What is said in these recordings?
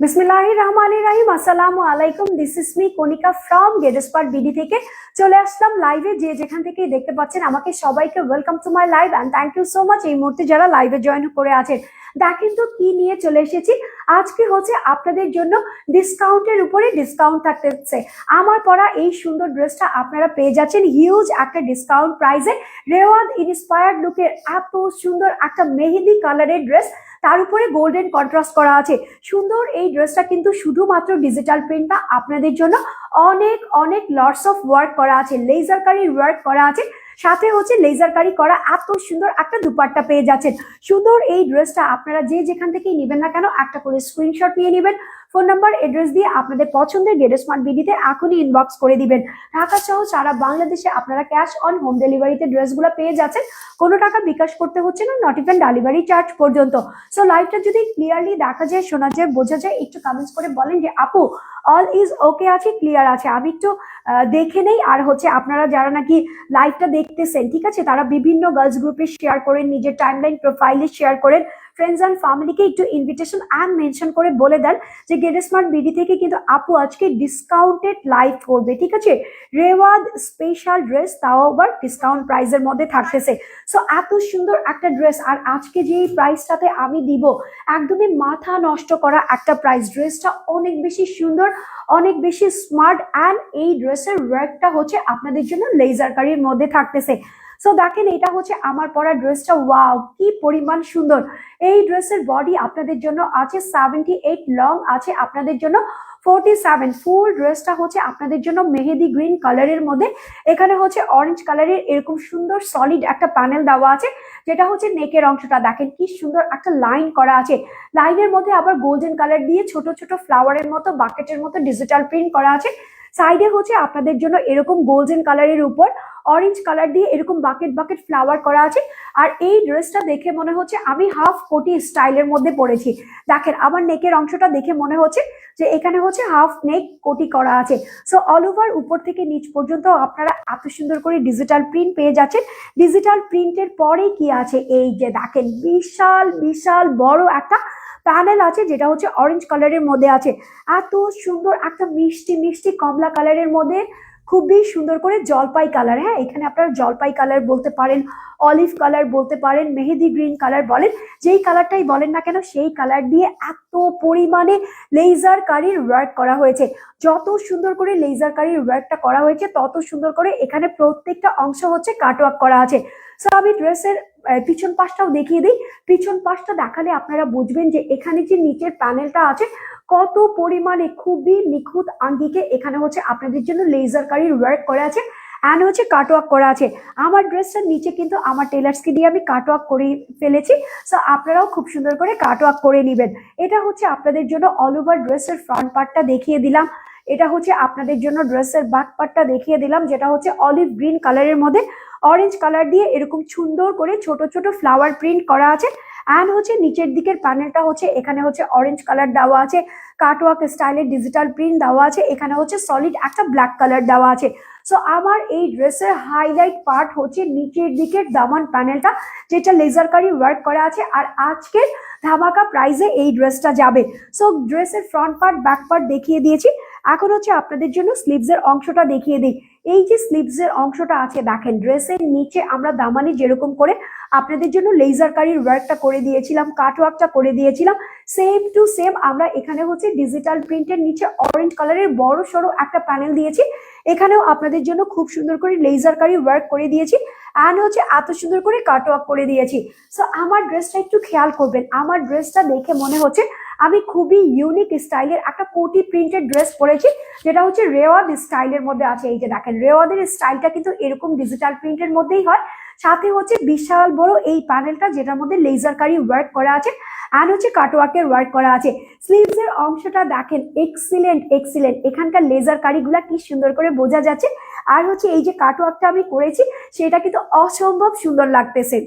বিসমিল্লাহির রহমানির রহিম। আসসালামু আলাইকুম। This is me Konika from get smart BD থেকে চলে আসলাম লাইভে। যে যেখান থেকে দেখতে পাচ্ছেন আমাকে সবাইকে welcome to my live and thank you so much এই মুহূর্তে যারা লাইভে জয়েন করে আছেন। দেখেন তো কি নিয়ে চলে এসেছি। আজকে হচ্ছে আপনাদের জন্য ডিসকাউন্টের উপরে ডিসকাউন্ট থাকতেছে। আমার পরা এই সুন্দর ড্রেসটা আপনারা পেয়ে যাচ্ছেন হিউজ একটা ডিসকাউন্ট প্রাইসে। রেওয়াজ ইন্সপায়ার্ড লুকের এত সুন্দর একটা মেহেদি কালারের ড্রেস, তার উপরে গোল্ডেন কন্ট্রাস্ট করা আছে। সুন্দর এই ড্রেসটা কিন্তু শুধুমাত্র ডিজিটাল প্রিন্ট না, আপনাদের জন্য অনেক অনেক লটস অফ ওয়ার্ক করা আছে, লেজার কারি ওয়ার্ক করা আছে, সাথে হচ্ছে লেজার কারি করা এত সুন্দর একটা দুপাট্টা পেয়ে যাচ্ছেন। সুন্দর এই ড্রেসটা আপনারা যে যেখান থেকেই নেবেন না কেন একটা করে স্ক্রিনশট নিয়ে নেবেন, ফোন নাম্বার অ্যাড্রেস দিয়ে আপনাদের পছন্দের গেটসমার্ট বিডিতে এখনই ইনবক্স করে দিবেন। ঢাকা সহ সারা বাংলাদেশে আপনারা ক্যাশ অন হোম ডেলিভারিতে ড্রেসগুলো পেয়ে যাচ্ছেন, কোনো টাকা বিকাশ করতে হচ্ছে না, নট ইভেন ডেলিভারি চার্জ পর্যন্ত। সো লাইভটা যদি ক্লিয়ারলি দেখা যায়, শোনা যায়, বোঝা যায়, একটু কমেন্টস করে বলেন যে আপু অল ইজ ওকে আছে, ক্লিয়ার আছে, আমি একটু দেখে নেই। আর হচ্ছে আপনারা যারা নাকি লাইভটা দেখতেছেন, ঠিক আছে, তারা বিভিন্ন গার্লস গ্রুপে শেয়ার করেন, নিজের টাইমলাইন প্রোফাইলে শেয়ার করেন, ফ্রেন্ডস অ্যান্ড ফ্যামিলিকে একটু ইনভিটেশন অ্যান্ড মেনশন করে বলে দেন যে গেটসমার্ট বিডি থেকে কিন্তু আপু আজকে ডিসকাউন্টেড লাইভ করবে, ঠিক আছে। রেওয়াদ স্পেশাল ড্রেস, তাও আবার ডিসকাউন্ট প্রাইসের মধ্যে থাকতেছে। সো এত সুন্দর একটা ড্রেস, আর আজকে যে প্রাইসটাতে আমি দিব একদমই মাথা নষ্ট করা একটা প্রাইস। ড্রেসটা অনেক বেশি সুন্দর, অনেক বেশি স্মার্ট, অ্যান্ড এই ড্রেসের ওয়ার্কটা হচ্ছে আপনাদের জন্য লেজার কারির মধ্যে থাকতেছে। সো দেখেন এটা হচ্ছে আমার পরা ড্রেসটা, ওয়াও কি পরিমাণ সুন্দর। এই ড্রেসের বডি আপনাদের জন্য আছে 78, লং আছে আপনাদের জন্য 47। ফুল ড্রেসটা হচ্ছে আপনাদের জন্য মেহেদি গ্রিন কালারের মধ্যে, এখানে হচ্ছে অরেঞ্জ কালারের এরকম সুন্দর সলিড একটা প্যানেল দেওয়া আছে, যেটা হচ্ছে নেকের অংশটা দেখেন কি সুন্দর একটা লাইন করা আছে। লাইনের মধ্যে আবার গোল্ডেন কালার দিয়ে ছোট ছোট ফ্লাওয়ারের মতো, বাকেটের মতো ডিজিটাল প্রিন্ট করা আছে। সাইডে হচ্ছে আপনাদের জন্য এরকম গোল্ডেন কালারের উপর অরেঞ্জ কালার দিয়ে এরকম বাকেট বাকেট ফ্লাওয়ার করা আছে। আর এই ড্রেসটা দেখে মনে হচ্ছে আমি হাফ কোটি স্টাইলের মধ্যে পরেছি। দেখেন আমার নেকের অংশটা দেখে মনে হচ্ছে যে এখানে হচ্ছে হাফ নেক কোটি করা আছে। সো অল ওভার উপর থেকে নিচ পর্যন্ত আপনারা এত সুন্দর করে ডিজিটাল প্রিন্ট পেয়ে যাচ্ছেন। ডিজিটাল প্রিন্টের পরে কি আছে, এই যে দেখেন বিশাল বিশাল বড় একটা প্যানেল আছে, যেটা হচ্ছে অরেঞ্জ কালারের মধ্যে আছে। এত সুন্দর একটা মিষ্টি মিষ্টি কমলা কালারের মধ্যে খুবই সুন্দর করে জলপাই কালার, হ্যাঁ এখানে আপনারা জলপাই কালার বলতে পারেন, অলিভ কালার বলতে পারেন, মেহেদি গ্রিন কালার বলেন, যেই কালারটাই বলেন না কেন সেই কালার দিয়ে এত পরিমাণে লেজার কারির ওয়ার্ক করা হয়েছে। যত সুন্দর করে লেজার কারির ওয়ার্কটা করা হয়েছে তত সুন্দর করে এখানে প্রত্যেকটা অংশ হচ্ছে কাটওয়ার্ক করা আছে। সো আমি ড্রেসের পিছন পাশটাও দেখিয়ে দিই। পিছন পাশটা দেখালে আপনারা বুঝবেন যে এখানে যে নিচের প্যানেলটা আছে কত পরিমাণে খুবই নিখুঁত আঙ্গিকে এখানে হচ্ছে আপনাদের জন্য লেজার কারির ওয়ার্ক করা আছে, অ্যান্ড হচ্ছে কাটওয়ার্ক করা আছে। আমার ড্রেসটার নিচে কিন্তু আমার টেলার্সকে দিয়ে আমি কাটওয়ার্ক করে ফেলেছি। সো আপনারাও খুব সুন্দর করে কাটওয়ার্ক করে নেবেন। এটা হচ্ছে আপনাদের জন্য অল ওভার ড্রেসের ফ্রন্ট পার্টটা দেখিয়ে দিলাম। এটা হচ্ছে আপনাদের জন্য ড্রেসের ব্যাক পার্টটা দেখিয়ে দিলাম, যেটা হচ্ছে অলিভ গ্রিন কালারের মধ্যে অরেঞ্জ কালার দিয়ে এরকম সুন্দর করে ছোট ছোট ফ্লাওয়ার প্রিন্ট করা আছে। অ্যান্ড হচ্ছে নিচের দিকের প্যানেলটা হচ্ছে এখানে হচ্ছে অরেঞ্জ কালার দেওয়া আছে, কাটওয়ার্ক স্টাইলের ডিজিটাল প্রিন্ট দেওয়া আছে, এখানে হচ্ছে সলিড একটা ব্ল্যাক কালার দেওয়া আছে। সো আমার এই ড্রেসের হাইলাইট পার্ট হচ্ছে নিচের দিকের দামান প্যানেলটা, যেটা লেজার কারি ওয়ার্ক করা আছে। আর আজকের ধামাকা প্রাইসে এই ড্রেসটা যাবে। সো ড্রেসের ফ্রন্ট পার্ট ব্যাক পার্ট দেখিয়ে দিয়েছি, এখন হচ্ছে আপনাদের জন্য স্লিভসের অংশটা দেখিয়ে দিই। এই যে স্লিভসের অংশটা আছে দেখেন, ড্রেসের নিচে আমরা দামানি যেরকম করে আপনাদের জন্য লেজার কারির ওয়ার্কটা করে দিয়েছিলাম, কাটওয়ার্কটা করে দিয়েছিলাম, সেম টু সেম আমরা এখানে হচ্ছে ডিজিটাল প্রিন্টের নিচে অরেঞ্জ কালারের বড় সড়ো একটা প্যানেল দিয়েছি। এখানেও আপনাদের জন্য খুব সুন্দর করে লেজার কারি ওয়ার্ক করে দিয়েছি, অ্যান্ড হচ্ছে এত সুন্দর করে কাটওয়ার্ক করে দিয়েছি। সো আমার ড্রেসটা একটু খেয়াল করবেন, আমার ড্রেসটা দেখে মনে হচ্ছে আমি খুবই ইউনিক স্টাইলের একটা কোটি প্রিন্টেড ড্রেস পরেছি, যেটা হচ্ছে রেওয়াদ স্টাইলের মধ্যে আছে। এই যে দেখেন রেওয়াদের স্টাইলটা কিন্তু এরকম ডিজিটাল প্রিন্টের মধ্যেই হয়, সাথে হচ্ছে বিশাল বড় এই প্যানেলটা যেটার মধ্যে লেজার কারি ওয়ার্ক করা আছে, অ্যান্ড হচ্ছে কাটওয়ার্কের ওয়ার্ক করা আছে। স্লিভস এর অংশটা দেখেন এক্সিলেন্ট এক্সিলেন্ট, এখানকার লেজার কারিগুলা কি সুন্দর করে বোঝা যাচ্ছে। আর হচ্ছে এই যে কাটওয়ার্কটা আমি করেছি সেটা কিন্তু অসম্ভব সুন্দর লাগতেছে।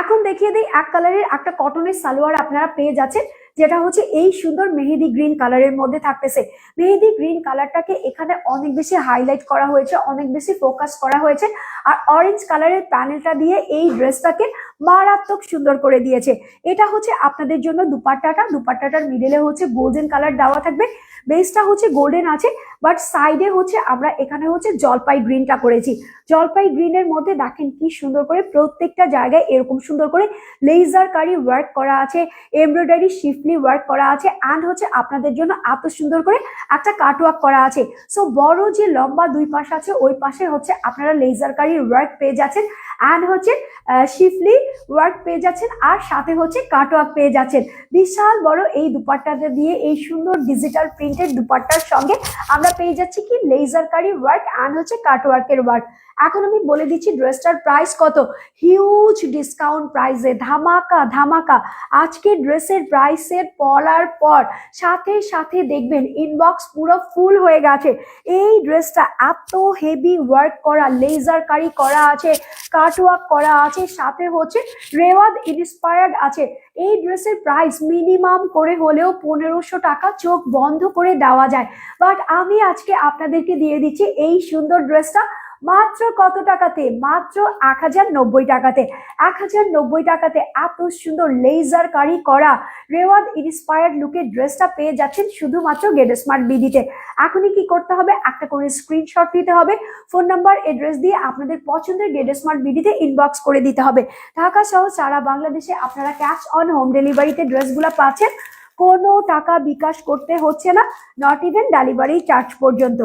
এখন দেখিয়ে দিই এক কালারের একটা কটনের সালোয়ার আপনারা পেয়ে যাচ্ছেন, যেটা হচ্ছে এই সুন্দর মেহেদি গ্রিন কালারের মধ্যে থাকতেছে। মেহেদি গ্রিন কালারটাকে এখানে অনেক বেশি হাইলাইট করা হয়েছে, অনেক বেশি ফোকাস করা হয়েছে। আর অরেঞ্জ কালারের প্যানেলটা দিয়ে এই ড্রেসটাকে মারাত্মক সুন্দর করে দিয়েছে। এটা হচ্ছে আপনাদের জন্য দুপাট্টাটার মিডলে হচ্ছে গোল্ডেন কালার দেওয়া থাকবে, বেসটা হচ্ছে গোল্ডেন আছে, বাট সাইডে হচ্ছে আমরা এখানে হচ্ছে জলপাই গ্রিনটা করেছি। জলপাই গ্রিনের মধ্যে দেখেন কি সুন্দর করে প্রত্যেকটা জায়গায় এরকম সুন্দর করে লেজার কারি ওয়ার্ক করা আছে, এমব্রয়ডারি শিফলি ওয়ার্ক করা আছে, অ্যান্ড হচ্ছে আপনাদের জন্য এত সুন্দর করে একটা কাটওয়ার্ক করা আছে। সো বড় যে লম্বা দুই পাশ আছে ওই পাশে হচ্ছে আপনারা লেজার কারি ওয়ার্ক পেয়ে যাচ্ছেন, অ্যান্ড হচ্ছে শিফলি ওয়ার্ক পেয়ে যাচ্ছেন, আর সাথে হচ্ছে কাটওয়ার্ক পেয়ে যাচ্ছেন। বিশাল বড় এই দুপাট্টাটা দিয়ে এই সুন্দর ডিজিটাল প্রিন্টেড দুপাট্টার সঙ্গে আমরা পেয়ে যাচ্ছি কি লেজার কারি ওয়ার্ক অ্যান্ড হচ্ছে কাটওয়ার্কের ওয়ার্ক। এখন আমি বলে দিচ্ছি ড্রেসটার প্রাইস কত। হিউজ ডিসকাউন্ট প্রাইসে ধামাকা ধামাকা আজকে ড্রেসের প্রাইসের পরার পর সাথে সাথে দেখবেন ইনবক্স পুরো ফুল হয়ে গেছে। এই ড্রেসটা এত হেভি ওয়ার্ক করা, লেজার কারি করা আছে, কাটওয়ার্ক করা আছে, সাথে হচ্ছে রেওয়াদ ইন্সপায়ার্ড আছে। এই ড্রেসের প্রাইস মিনিমাম করে হলেও 1500 টাকা চোখ বন্ধ করে দেওয়া যায়, বাট আমি আজকে আপনাদেরকে দিয়ে দিচ্ছি এই সুন্দর ড্রেসটা মাত্র কত টাকাতে, মাত্র 1090 টাকাতে। 1090 টাকাতে এত সুন্দর লেজার কারি করা রেওয়াদ ইন্সপায়ার্ড লুকের ড্রেসটা পেয়ে যাচ্ছেন শুধুমাত্র গেট স্মার্ট বিডিতে। এখনই কি করতে হবে, একটা করে স্ক্রিনশট নিতে হবে, ফোন নাম্বার এড্রেস দিয়ে আপনাদের পছন্দের গেট স্মার্ট বিডিতে ইনবক্স করে দিতে হবে। ঢাকা সহ সারা বাংলাদেশে আপনারা ক্যাশ অন হোম ডেলিভারিতে ড্রেসগুলো পাচ্ছেন, কোনো টাকা বিকাশ করতে হচ্ছে না, নট ইভেন ডেলিভারি চার্জ পর্যন্ত।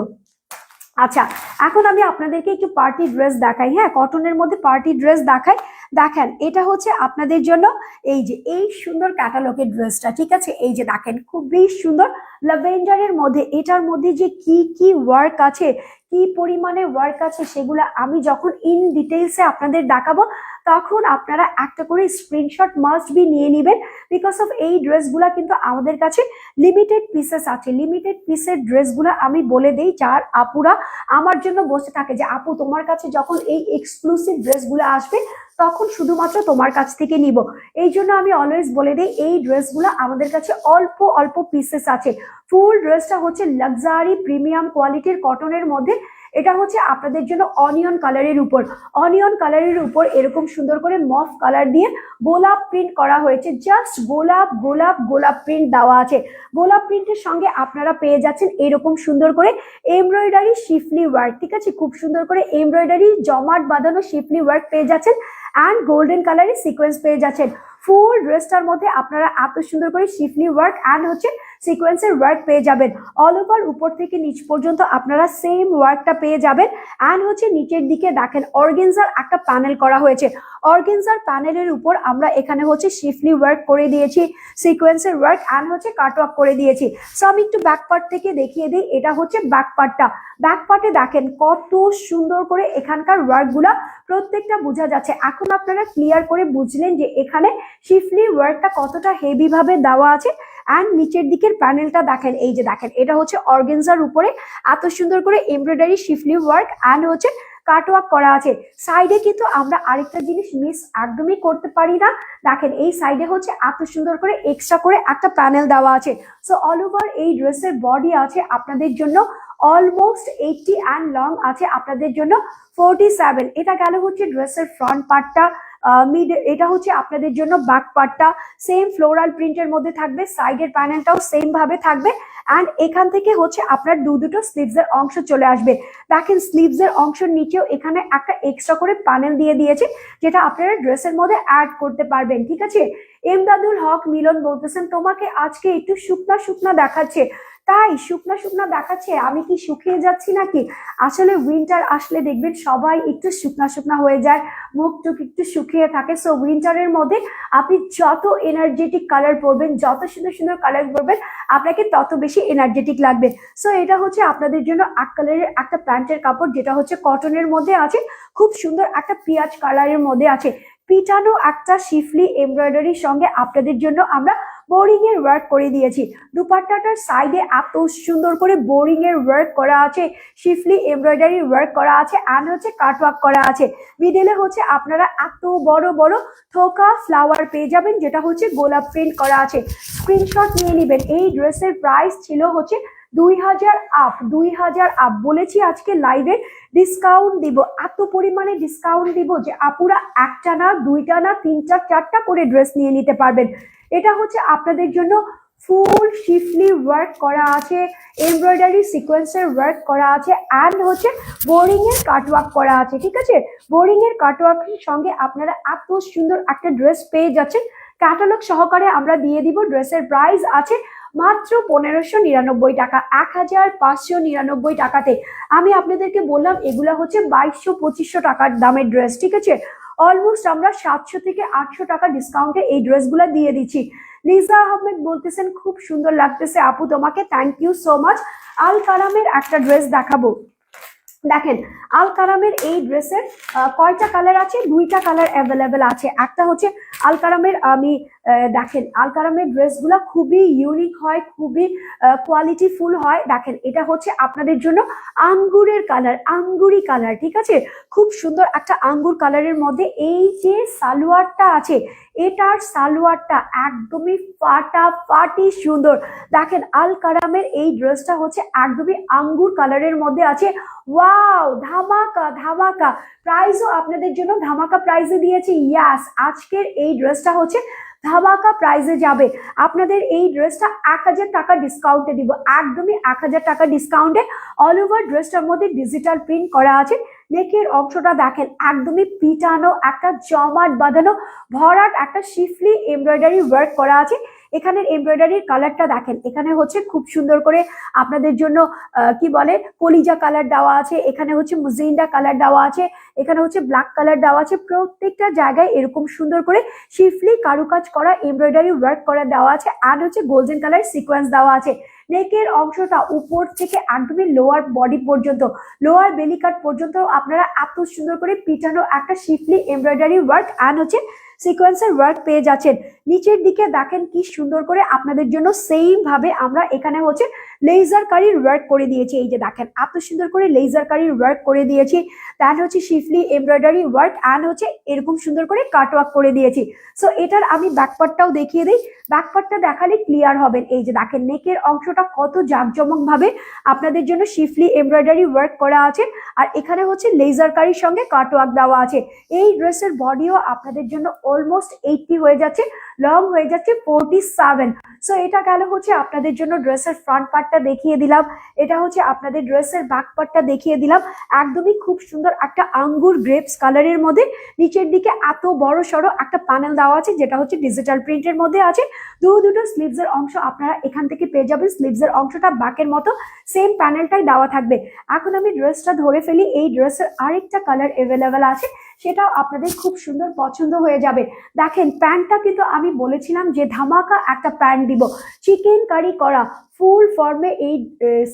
আচ্ছা, এখন আমি আপনাদেরকে একটু পার্টি ড্রেস দেখাই। হ্যাঁ, কটনের মধ্যে পার্টি ড্রেস দেখাই। দেখেন এটা হচ্ছে আপনাদের জন্য এই যে এই সুন্দর ক্যাটালগের ড্রেসটা, ঠিক আছে। এই যে দেখেন খুবই সুন্দর ল্যাভেন্ডারের মধ্যে, এটার মধ্যে যে কি কি ওয়ার্ক আছে, কি পরিমাণে ওয়ার্ক আছে, সেগুলো আমি যখন ইন ডিটেইলসে আপনাদের দেখাবো তখন আপনারা একটা করে স্ক্রিনশট মাস্ট বি নিয়ে নেবেন, বিকজ অফ এই ড্রেসগুলা কিন্তু আমাদের কাছে লিমিটেড পিসেস আছে। লিমিটেড পিসের ড্রেসগুলো আমি বলে দিই, যার আপুরা আমার জন্য বসে থাকে যে আপু তোমার কাছে যখন এই এক্সক্লুসিভ ড্রেসগুলো আসবে তখন শুধুমাত্র তোমার কাছ থেকে নিব। এই জন্য আমি অলওয়েজ বলে দিই এই ড্রেসগুলো আমাদের কাছে অল্প অল্প পিসেস আছে। ফুল ড্রেসটা হচ্ছে লাক্সারি প্রিমিয়াম কোয়ালিটির কটনের মধ্যে। এটা হচ্ছে আপনাদের জন্য অনিয়ন কালারের উপর, অনিয়ন কালারের উপর এরকম সুন্দর করে মফ কালার দিয়ে গোলাপ প্রিন্ট করা হয়েছে। জাস্ট গোলাপ গোলাপ গোলাপ প্রিন্ট দেওয়া আছে। গোলাপ প্রিন্টের সঙ্গে আপনারা পেয়ে যাচ্ছেন এরকম সুন্দর করে এমব্রয়ডারি শিফলি ওয়ার্ক, ঠিক আছে। খুব সুন্দর করে এমব্রয়ডারি জমাট বাঁধানো শিফলি ওয়ার্ক পেয়ে যাচ্ছেন, অ্যান্ড গোল্ডেন কালারের সিকোয়েন্স পেয়ে যাচ্ছেন। ফুল ড্রেসটার মধ্যে আপনারা এত সুন্দর করে শিফলি ওয়ার্ক অ্যান্ড হচ্ছে সিকোয়েন্সের ওয়ার্ক পেয়ে যাবেন। অল ওভার উপর থেকে নিচ পর্যন্ত আপনারা সেম ওয়ার্কটা পেয়ে যাবেন, অ্যান্ড হচ্ছে নিচের দিকে দেখেন অর্গেনজার একটা প্যানেল করা হয়েছে। অর্গেনজার প্যানেলের উপর আমরা এখানে হচ্ছে শিফলি ওয়ার্ক করে দিয়েছি, সিকোয়েন্সের ওয়ার্ক অ্যান্ড হচ্ছে কাটওয়ার্ক করে দিয়েছি। সো আমি একটু ব্যাক পার্ট থেকে দেখিয়ে দিই, এটা হচ্ছে ব্যাক পার্টটা। ব্যাক পার্টে দেখেন কত সুন্দর করে এখানকার ওয়ার্কগুলা প্রত্যেকটা বোঝা যাচ্ছে। এখন আপনারা ক্লিয়ার করে বুঝলেন যে এখানে শিফলি ওয়ার্কটা কতটা হেভি ভাবে দেওয়া আছে। অ্যান্ড নিচের দিকের প্যানেলটা দেখেন, এই যে দেখেন এটা হচ্ছে অর্গেনজার উপরে এত সুন্দর করে এমব্রয়ডারি শিফলি ওয়ার্ক অ্যান্ড হচ্ছে কাটওয়ার্ক করা আছে। সাইডে কিন্তু আমরা আরেকটা জিনিস মিস একদমই করতে পারি না, দেখেন এই সাইডে হচ্ছে এত সুন্দর করে এক্সট্রা করে একটা প্যানেল দেওয়া আছে। সো অল ওভার এই ড্রেসের বডি আছে আপনাদের জন্য অলমোস্ট 80 অ্যান্ড লং আছে আপনাদের জন্য 47। এটা গেল হচ্ছে ড্রেসের ফ্রন্ট পার্টটা। এটা হচ্ছে আপনাদের জন্য ব্যাক পার্টটা সেম ফ্লোরাল প্রিন্টের মধ্যে থাকবে, সাইডের প্যানেলটাও সেম ভাবে থাকবে, অ্যান্ড এখান থেকে হচ্ছে আপনার দুটো স্লিভসের অংশ চলে আসবে। দেখেন স্লিভসের অংশের নিচেও এখানে একটা এক্সট্রা করে প্যানেল দিয়ে দিয়েছে, যেটা আপনারা ড্রেসের মধ্যে অ্যাড করতে পারবেন, ঠিক আছে। এমদাদুল হক মিলন বলতেছেন তোমাকে আজকে একটু শুকনা শুকনা দেখাচ্ছে। তাই শুকনা শুকনা দেখাচ্ছে, আমি কি শুকিয়ে যাচ্ছি নাকি? আসলে উইন্টার আসলে দেখবেন সবাই একটু শুকনা শুকনা হয়ে যায়, মুখ টুক একটু শুকিয়ে থাকে। সো উইন্টারের মধ্যে আপনি যত এনার্জেটিক কালার পরবেন, যত সুন্দর সুন্দর কালার পরবেন, আপনাকে তত বেশি এনার্জেটিক লাগবে। সো এটা হচ্ছে আপনাদের জন্য এক কালারের একটা প্যান্টের কাপড়, যেটা হচ্ছে কটনের মধ্যে আছে, খুব সুন্দর একটা পিঁয়াজ কালারের মধ্যে আছে। পিটানো একটা শিফলি এমব্রয়ডারির সঙ্গে আপনাদের জন্য আমরা বোরিং এর ওয়ার্ক করে দিয়েছি। দুপাট্টাটার সাইডে এত সুন্দর করে বোরিং এর ওয়ার্ক করা আছে, শিফলি এমব্রয়ডারি ওয়ার্ক করা আছে, অ্যান্ড হচ্ছে কাটওয়ার্ক করা আছে। মিডলে হচ্ছে আপনারা এত বড় বড় থোকা ফ্লাওয়ার পেয়ে যাবেন, যেটা হচ্ছে গোলাপ প্রিন্ট করা আছে। স্ক্রিনশট নিয়ে নেবেন। এই ড্রেসের প্রাইস ছিল হচ্ছে 2000 আপ, 2000 আপ বলেছি। আজকে লাইভে ডিসকাউন্ট দিব, এত পরিমাণে ডিসকাউন্ট দিব যে আপুরা একটা না, দুইটা না, তিনটা চারটা করে ড্রেস নিয়ে নিতে পারবেন। এটা হচ্ছে আপনাদের জন্য ফুল শিফলি ওয়ার্ক করা আছে, এমব্রয়ডারি সিকোয়েন্সের ওয়ার্ক করা আছে, অ্যান্ড হচ্ছে বোরিং এর কাটওয়ার্ক করা আছে। ঠিক আছে, বোরিং এর কাটওয়ার্কের সঙ্গে আপনারা এত সুন্দর একটা ড্রেস পেয়ে যাচ্ছেন। ক্যাটালগ সহকারে আমরা দিয়ে দিব। ড্রেসের প্রাইস আছে মাত্র 1599 টাকা, 1599 টাকাতে। আমি আপনাদেরকে বললাম এগুলা হচ্ছে 2200-2500 টাকার দামের ড্রেস। ঠিক আছে, অলমোস্ট আমরা 700 থেকে 800 টাকা ডিসকাউন্টে এই ড্রেসগুলো দিয়ে দিচ্ছি। লিজা আহমেদ বলতেছেন খুব সুন্দর লাগতেছে আপু তোমাকে, থ্যাংক ইউ সো মাচ। আল কালামের একটা ড্রেস দেখাবো। দেখেন আল কালামের এই ড্রেসের কয়টা কালার আছে? দুইটা কালার অ্যাভেলেবেল আছে। একটা হচ্ছে আল কালামের, আমি দেখেন আল কালামের ড্রেসগুলা খুবই ইউনিক হয়, খুবই কোয়ালিটিফুল হয়। দেখেন এটা হচ্ছে আপনাদের জন্য আঙ্গুরের কালার, আঙ্গুরি কালার। ঠিক আছে, খুব সুন্দর একটা আঙ্গুর কালারের মধ্যে এই যে সালোয়ারটা আছে, এটার সালোয়ারটা একদমই ফাটাফাটি সুন্দর। দেখেন আল কালামের এই ড্রেসটা হচ্ছে একদমই আঙ্গুর কালারের মধ্যে আছে। ওয়াও, ধামাকা ধামাকা প্রাইসও আপনাদের জন্য ধামাকা প্রাইসে দিয়েছি। ইয়াস, আজকের এই ড্রেসটা হচ্ছে ধামাকা প্রাইসে যাবে। আপনাদের এই ড্রেসটা 1000 টাকা ডিসকাউন্টে দিব, একদমই 1000 টাকা ডিসকাউন্টে। অল ওভার ড্রেসটার মধ্যে ডিজিটাল প্রিন্ট করা আছে। নেকের অংশটা দেখেন একদমই পিটানো, একটা জমাট বাঁধানো ভরাট একটা শিফলি এমব্রয়ডারি ওয়ার্ক করা আছে। এখানের এমব্রয়ডারির কালারটা দেখেন, এখানে হচ্ছে খুব সুন্দর করে আপনাদের জন্য কি বলে কলিজা কালার দেওয়া আছে, এখানে হচ্ছে মুজিন্ডা কালার দেওয়া আছে, এখানে হচ্ছে ব্ল্যাক কালার দেওয়া আছে। প্রত্যেকটা জায়গায় এরকম সুন্দর করে শিফলি কারুকাজ করা এমব্রয়ডারি ওয়ার্ক করা দেওয়া আছে, আর হচ্ছে গোল্ডেন কালার সিকোয়েন্স দেওয়া আছে। নেকের অংশটা উপর থেকে একদমই লোয়ার বডি পর্যন্ত, লোয়ার বেলি কাট পর্যন্ত আপনারা এত সুন্দর করে পিটানো একটা শিফলি এমব্রয়ডারি ওয়ার্ক অ্যান্ড হচ্ছে সিকোয়েন্সের ওয়ার্ক পেয়ে যাচ্ছেন। নিচের দিকে দেখেন কি সুন্দর করে আপনাদের জন্য সেম ভাবে আমরা এখানে হচ্ছে লেজার কারির ওয়ার্ক করে দিয়েছি। এই যে দেখেন এত সুন্দর করে লেজার কারির ওয়ার্ক করে দিয়েছি, দেন হচ্ছে শিফলি এমব্রয়ডারি ওয়ার্ক অ্যান্ড হচ্ছে এরকম সুন্দর করে কাট ওয়ার্ক করে দিয়েছি। সো এটার আমি ব্যাকপার্টটাও দেখিয়ে দিই, ব্যাকপার্টটা দেখালে ক্লিয়ার হবেন। এই যে দেখেন নেকের অংশটা কত জাঁকজমক ভাবে আপনাদের জন্য শিফলি এমব্রয়ডারি ওয়ার্ক করা আছে, আর এখানে হচ্ছে লেজার কারির সঙ্গে কাট ওয়ার্ক দেওয়া আছে। এই ড্রেসের বডিও আপনাদের জন্য অলমোস্ট 80 হয়ে যাচ্ছে, লং হয়ে যাচ্ছে 47। সো এটা গেল হচ্ছে আপনাদের জন্য ড্রেসের ফ্রন্ট পার্টটা দেখিয়ে দিলাম, এটা হচ্ছে আপনাদের ড্রেসের ব্যাক পার্টটা দেখিয়ে দিলাম। একদমই খুব সুন্দর একটা আঙ্গুর গ্রেপস কালারের মধ্যে নিচের দিকে এত বড় সড়ো একটা প্যানেল দেওয়া আছে, যেটা হচ্ছে ডিজিটাল প্রিন্টের মধ্যে আছে। দুটো স্লিভস এর অংশ আপনারা এখান থেকে পেয়ে যাবেন। স্লিভস এর অংশটা ব্যাকের মতো সেম প্যানেলটাই দেওয়া থাকবে। এখন আমি ড্রেসটা ধরে ফেলি। এই ড্রেসের আরেকটা কালার অ্যাভেলেবেল আছে, সেটাও আপনাদের খুব সুন্দর পছন্দ হয়ে যাবে। দেখেন প্যান্টটা কিন্তু আমি বলেছিলাম যে ধামাকা একটা প্যান্ট দিব, চিকেন কারি করা ফুল ফর্মে। এই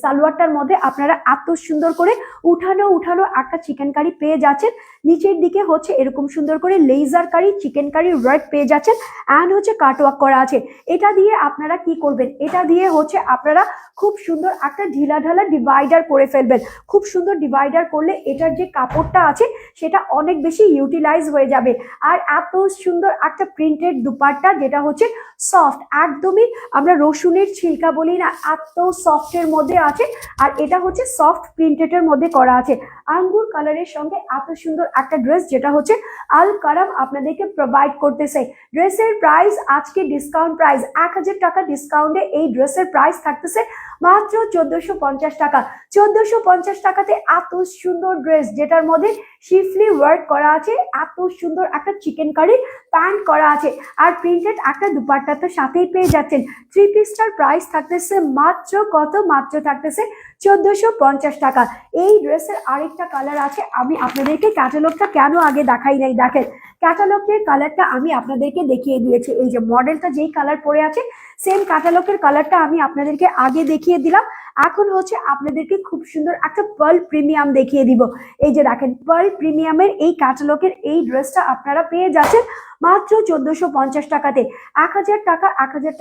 সালোয়ারটার মধ্যে আপনারা এত সুন্দর করে উঠানো উঠানো একটা চিকেন কারি পেয়ে যাচ্ছেন। নিচের দিকে হচ্ছে এরকম সুন্দর করে লেজার কারি চিকেন কারি ওয়ার্ক পেয়ে যাচ্ছেন, অ্যান্ড হচ্ছে কাটওয়ার্ক করা আছে। এটা দিয়ে আপনারা কি করবেন, এটা দিয়ে হচ্ছে আপনারা খুব সুন্দর একটা ঢিলা ঢালা ডিভাইডার করে ফেলবেন। খুব সুন্দর ডিভাইডার করলে এটার যে কাপড়টা আছে সেটা অনেক বেশি ইউটিলাইজ হয়ে যাবে। আর এত সুন্দর একটা প্রিন্টেড দুপাট্টা, যেটা হচ্ছে সফট, একদমই আমরা রসুনের ছিলকা বলি না, এত সফটের মধ্যে আছে। আর এটা হচ্ছে সফট প্রিন্টেডের মধ্যে করা আছে। আঙ্গুর কালারের সঙ্গে এত সুন্দর একটা ড্রেস, যেটা হচ্ছে আল কালাম আপনাদেরকে প্রোভাইড করতেছে। ড্রেসের প্রাইস আজকে ডিসকাউন্ট প্রাইস 1000 টাকা ডিসকাউন্টে এই ড্রেসের প্রাইস থাকতেছে মাত্র 1450 টাকা। 1450 টাকাতে এত সুন্দর ড্রেস, যেটার মধ্যে শিফলি ওয়ার্ক করা আছে, এত সুন্দর একটা চিকেন কারি প্যান্ট করা আছে, আর প্রিন্টেড একটা দুপাট্টা তো সাথেই পেয়ে যাচ্ছেন। 3 পিসটার প্রাইস থাকতেছে মাত্র কত, মাত্র থাকতেছে 1450 টাকা। এই ড্রেসের আরেকটা কালার আছে, আমি আপনাদেরকে ক্যাটালগটা কেন আগে দেখাই নাই, দেখেন ক্যাটালগের কালারটা আমি আপনাদেরকে দেখিয়ে দিয়েছি। এই যে মডেলটা যেই কালার পরে আছে সেম ক্যাটালগের কালারটা আমি আপনাদেরকে আগে দেখিয়ে দিলাম। এখন হচ্ছে আপনাদেরকে খুব সুন্দর একটা পার্ল প্রিমিয়াম দেখিয়ে দিব। এই যে দেখেন পার্ল প্রিমিয়ামের এই ক্যাটালগের এই ড্রেসটা আপনারা পেয়ে যাচ্ছেন মাত্র 1450 টাকাতে। 1000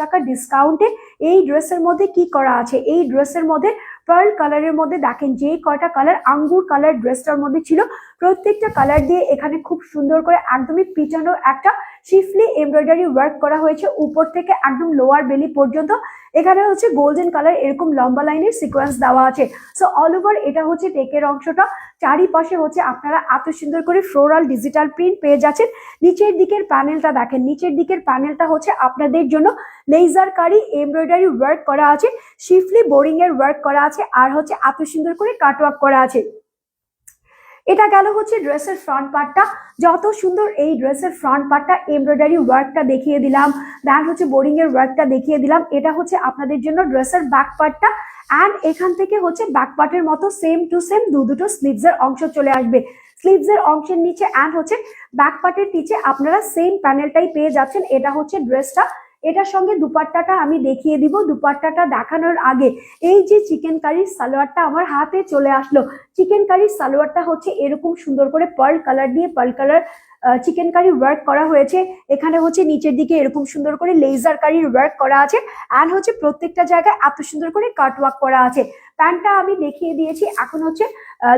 টাকা ডিসকাউন্টে এই ড্রেসের মধ্যে কি করা আছে, এই ড্রেসের মধ্যে পার্ল কালারের মধ্যে দেখেন যে কয়টা কালার আঙ্গুর কালার ড্রেসটার মধ্যে ছিল, প্রত্যেকটা কালার দিয়ে এখানে খুব সুন্দর করে একদমই পিটানো একটা শিফলি এমব্রয়ডারি ওয়ার্ক করা হয়েছে উপর থেকে একদম লোয়ার বেলি পর্যন্ত। এখানে হচ্ছে গোল্ডেন কালার এরকম লম্বা লাইনের সিকোয়েন্স দেওয়া আছে। সো অল ওভার এটা হচ্ছে টেকের অংশটা, চারিপাশে হচ্ছে আপনারা এত সুন্দর করে ফ্লোরাল ডিজিটাল প্রিন্ট পেয়ে যাচ্ছেন। নিচের দিকের প্যানেলটা দেখেন, নিচের দিকের প্যানেলটা হচ্ছে আপনাদের জন্য লেজার কারি এমব্রয়ডারি ওয়ার্ক করা আছে, শিফলি বোরিং এর ওয়ার্ক করা আছে, আর হচ্ছে এত সুন্দর করে কাটওয়ার্ক করা আছে। এটা গেল হচ্ছে ড্রেসের ফ্রন্ট পার্টটা। যত সুন্দর এই ড্রেসের ফ্রন্ট পার্টটা, এমব্রয়ডারি ওয়ার্কটা দেখিয়ে দিলাম, দেন হচ্ছে বোরিং এর ওয়ার্কটা দেখিয়ে দিলাম। এটা হচ্ছে আপনাদের জন্য ড্রেসের ব্যাক পার্টটা, অ্যান্ড এখান থেকে হচ্ছে ব্যাক পার্টের মতো সেম টু সেম দুটো স্লিভস এর অংশ চলে আসবে। স্লিভস এর অংশের নিচে অ্যান্ড হচ্ছে ব্যাক পার্টের নিচে আপনারা সেম প্যানেলটাই পেয়ে যাচ্ছেন। এটা হচ্ছে ড্রেসটা। এটার সঙ্গে দুপাট্টাটা আমি দেখিয়ে দিব। দুপাট্টাটা দেখানোর আগে এই যে চিকেন কারির সালোয়ারটা আমার হাতে চলে আসলো। চিকেন কারির সালোয়ারটা হচ্ছে এরকম সুন্দর করে পার্ল কালার দিয়ে pearl colour chikankari work করা হয়েছে। এখানে হচ্ছে নিচের দিকে এরকম সুন্দর করে লেজার কারির ওয়ার্ক করা আছে, অ্যান্ড হচ্ছে প্রত্যেকটা জায়গায় এত সুন্দর করে কাট ওয়ার্ক করা আছে। প্যান্টটা আমি দেখিয়ে দিয়েছি, এখন হচ্ছে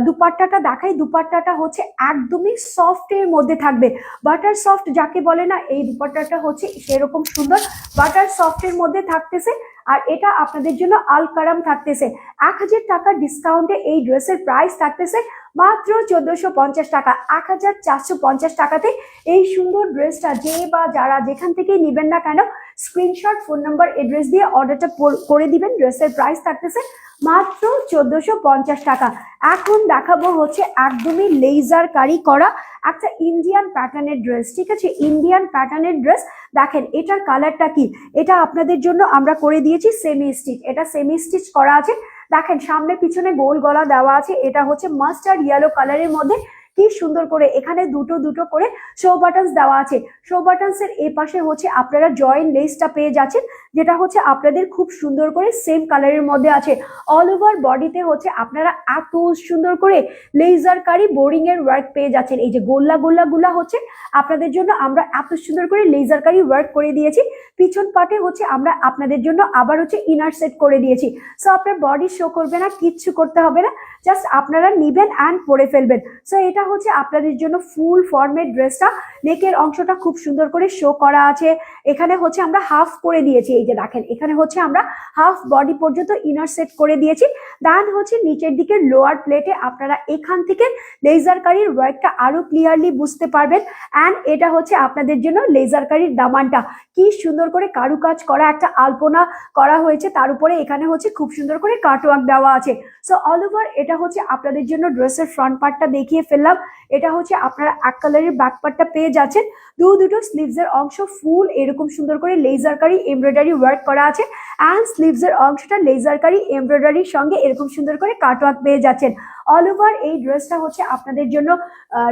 দুপাট্টাটা দেখাই। দুপাট্টাটা হচ্ছে একদমই সফট এর মধ্যে থাকবে, বাটার সফট যাকে বলে না, এই দুপাট্টাটা হচ্ছে সেরকম সুন্দর বাটার সফট এর মধ্যে থাকতেছে। আর এটা আপনাদের জন্য আল কারাম থাকতেছে। 1000 টাকার ডিসকাউন্টে এই ড্রেসের প্রাইস থাকতেছে মাত্র 1450 টাকা। 1450 টাকাতে এই সুন্দর ড্রেসটা যে বা যারা যেখান থেকে নেবেন না কেন, স্ক্রিনশট, ফোন নাম্বার, এড্রেস দিয়ে অর্ডারটা করে দিবেন। ড্রেসের প্রাইস থাকতেছে মাত্র 1450 টাকা। এখন দেখাবো হচ্ছে একদমই লেজার কারি করা একটা ইন্ডিয়ান প্যাটার্নের ড্রেস। ঠিক আছে, ইন্ডিয়ান প্যাটার্নের ড্রেস। দেখেন এটার কালারটা কি, এটা আপনাদের জন্য আমরা করে দিয়েছি সেমি স্টিচ। এটা সেমি স্টিচ করা আছে। দেখেন সামনে পিছনে গোল গলা দেওয়া আছে। এটা হচ্ছে মাস্টার্ড ইয়েলো কালারের মধ্যে কি সুন্দর করে এখানে দুটো করে শো বাটনস দেওয়া আছে। শো বাটনস এর এ পাশে হচ্ছে আপনারা জয়েন্ট লেসটা পেয়ে যাচ্ছেন, যেটা হচ্ছে আপনাদের খুব সুন্দর করে সেম কালারের মধ্যে আছে। অল ওভার বডিতে হচ্ছে আপনারা এত সুন্দর করে লেজার কারি বোরিং এর ওয়ার্ক পেয়ে যাচ্ছেন। এই যে গোল্লা হচ্ছে আপনাদের জন্য আমরা এত সুন্দর করে লেজার কারি ওয়ার্ক করে দিয়েছি। পিছন পাটে হচ্ছে আমরা আপনাদের জন্য আবার হচ্ছে ইনার সেট করে দিয়েছি। সো আপনার বডি শো করবে না, কিচ্ছু করতে হবে না, জাস্ট আপনারা নিবেন অ্যান্ড পরে ফেলবেন। সো এটা হচ্ছে আপনাদের জন্য ফুল ফর্মের ড্রেসটা। নেকের অংশটা খুব সুন্দর করে শো করা আছে। এখানে হচ্ছে আমরা হাফ করে দিয়েছি। এই যে দেখেন এখানে হচ্ছে আমরা হাফ বডি পর্যন্ত ইনার সেট করে দিয়েছি। দেন হচ্ছে নিচের দিকে লোয়ার প্লেটে আপনারা এখান থেকে লেজার কারির ওয়ার্কটা আরো ক্লিয়ারলি বুঝতে পারবেন। অ্যান্ড এটা হচ্ছে আপনাদের জন্য লেজার কারির দামানটা কি সুন্দর করে কারুকাজ করা একটা আলপনা করা হয়েছে, তার উপরে এখানে হচ্ছে খুব সুন্দর করে কাটওয়ার্ক দেওয়া আছে। সো অল ওভার এটা হচ্ছে আপনাদের জন্য ড্রেসের ফ্রন্ট পার্টটা দেখিয়ে ফেললাম। এটা হচ্ছে আপনারা এক কালারের ব্যাক পার্টটা পেয়ে যাচ্ছেন। দুটো স্লিভস এর অংশ ফুল এরকম সুন্দর করে লেজার কারি এমব্রয়ডারি ওয়ার্ক করা আছে, অ্যান্ড স্লিভস এর অংশটা লেজার কারি এমব্রয়ডারির সঙ্গে এরকম সুন্দর করে কাটওয়ার্ক পেয়ে যাচ্ছেন। অল ওভার এই ড্রেসটা হচ্ছে আপনাদের জন্য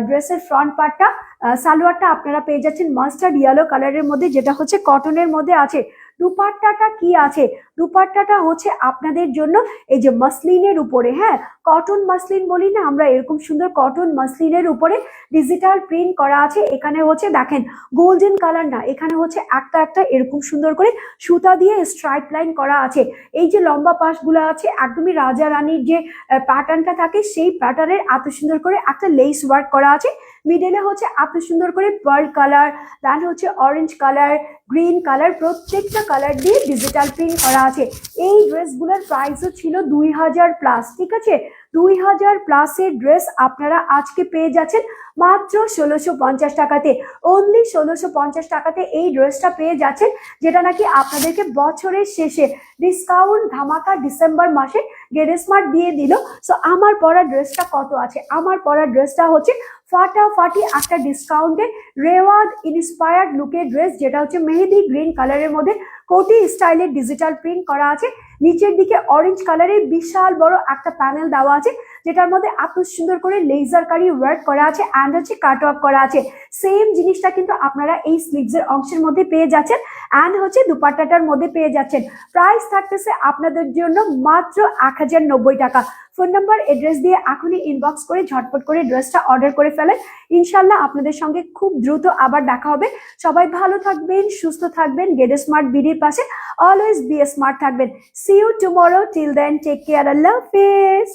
ড্রেসের ফ্রন্ট পার্টটা। সালোয়ারটা আপনারা পেয়ে যাচ্ছেন মাস্টার্ড ইয়েলো কালারের মধ্যে, যেটা হচ্ছে কটনের মধ্যে আছে। দুপাট্টাটা কি আছে, দুপাট্টাটা হচ্ছে আপনাদের জন্য এই যে মাসলিনের উপরে, হ্যাঁ কটন মাসলিন বলি না আমরা, এরকম সুন্দর কটন মাসলিনের উপরে ডিজিটাল প্রিন্ট করা আছে। এখানে হচ্ছে দেখেন গোল্ডেন কালার না, এখানে হচ্ছে একটা এরকম সুন্দর করে সুতা দিয়ে স্ট্রাইপ লাইন করা আছে। এই যে লম্বা পাশগুলো আছে একদমই রাজা রানীর যে প্যাটার্নটা থাকে সেই প্যাটার্নের এত সুন্দর করে একটা লেস ওয়ার্ক করা আছে। মিডলে হচ্ছে এত সুন্দর করে পার্ল কালার, দেন হচ্ছে অরেঞ্জ কালার, গ্রিন কালার, প্রত্যেকটা কালার দিয়ে ডিজিটাল প্রিন্ট করা আছে। এই ড্রেসগুলোর প্রাইসও ছিল 2000 প্লাস। ঠিক আছে, 2000 প্লাসের ড্রেস আপনারা আজকে পেয়ে যাচ্ছেন মাত্র 1650 টাকাতে। অনলি 1650 টাকাতে এই ড্রেসটা পেয়ে যাচ্ছেন, যেটা নাকি আপনাদেরকে বছরের শেষে ডিসকাউন্ট ধামাকা ডিসেম্বর মাসে গেডেসমার্ট দিয়ে দিল। সো আমার পরা ড্রেসটা কত আছে, আমার পরা ড্রেসটা হচ্ছে ফাটাফাটি একটা ডিসকাউন্টে রেওয়াজ ইন্সপায়ার্ড লুকের ড্রেস, যেটা হচ্ছে মেহেদি গ্রিন কালারের মধ্যে কোটি স্টাইলের ডিজিটাল প্রিন্ট করা আছে। নিচের দিকে অরেঞ্জ কালারের বিশাল বড় একটা প্যানেল দেওয়া আছে, যেটার মধ্যে এত সুন্দর করে লেজার কারি ওয়ার্ক করা আছে অ্যান্ড হচ্ছে কাটওয়ার্ক করা আছে। সেম জিনিসটা কিন্তু আপনারা এই স্লিভস এর অংশের মধ্যে পেয়ে যাচ্ছেন, অ্যান্ড হচ্ছে দুপাট্টাটার মধ্যে পেয়ে যাচ্ছেন। প্রাইস থাকতেছে আপনাদের জন্য মাত্র 1090 টাকা। ফোন নাম্বার, এড্রেস দিয়ে এখনই ইনবক্স করে ঝটপট করে ড্রেসটা অর্ডার করে ফেলেন। ইনশাল্লাহ আপনাদের সঙ্গে খুব দ্রুত আবার দেখা হবে। সবাই ভালো থাকবেন, সুস্থ থাকবেন। গেডেসমার্ট বিডির পাশে অলওয়েজ বি স্মার্ট থাকবেন। See you tomorrow, till then take care, আল্লাহ হাফেজ।